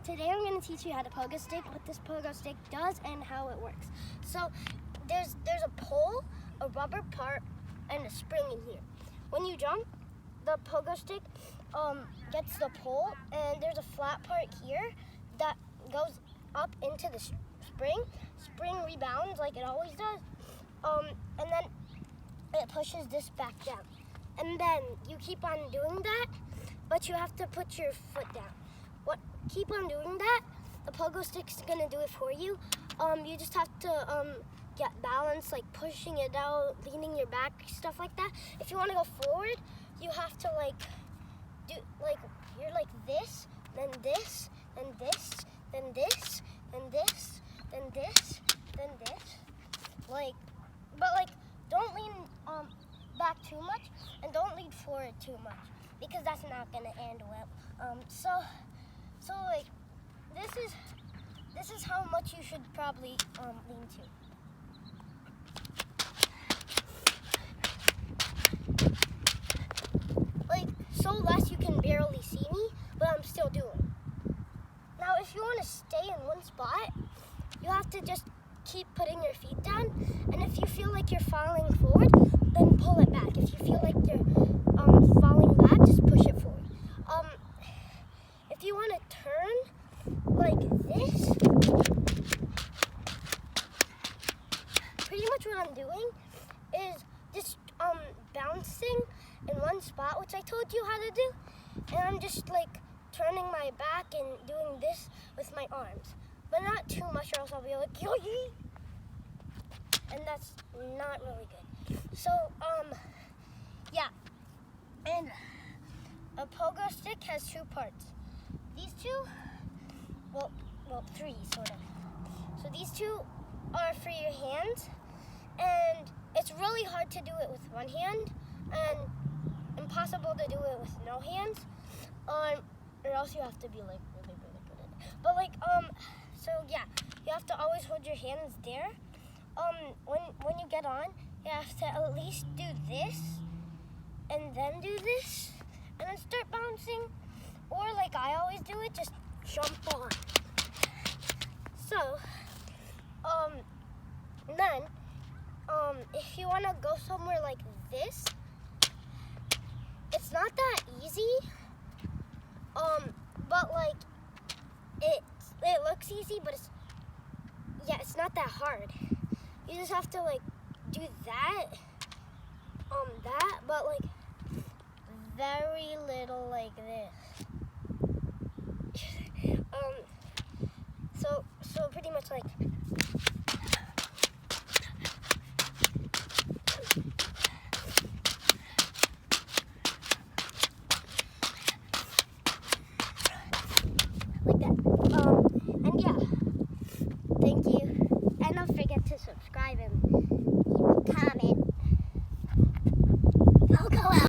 today I'm going to teach you how to pogo stick, what this pogo stick does, and how it works. So there's a pole, a rubber part, and a spring in here. When you jump, the pogo stick gets the pole, and there's a flat part here that goes up into the spring. Spring rebounds like it always does, and then it pushes this back down. And then you keep on doing that, but you have to put your foot down. Keep on doing that. The pogo stick's gonna do it for you. You just have to get balance, like pushing it out, leaning your back, stuff like that. If you want to go forward, you have to you're like this, then this, then this, then this, then this, then this, then this. But don't lean back too much, and don't lean forward too much, because that's not gonna end well. So this is how much you should probably lean to. So less you can barely see me, but I'm still doing. Now if you want to stay in one spot, you have to just keep putting your feet down, and if you feel like you're falling forward, then pull it back. If you feel like you're falling back, just push it forward. If you want to turn like this, pretty much what I'm doing is just bouncing in one spot, which I told you how to do, and I'm just turning my back and doing this with my arms, but not too much, or else I'll be like yo-yee, and that's not really good. So yeah, and a pogo stick has two parts. These two, well, three sort of. So these two are for your hands, and it's really hard to do it with one hand, and impossible to do it with no hands, or else you have to be really good at it. But so yeah, you have to always hold your hands there. When you get on, you have to at least do this, and then do this, and then start bouncing, or like I always do it, just jump on. So then if you want to go somewhere like this, it's not that easy, but it looks easy, but it's not that hard. You just have to do that, but very little like this. So pretty much like that. And yeah, thank you.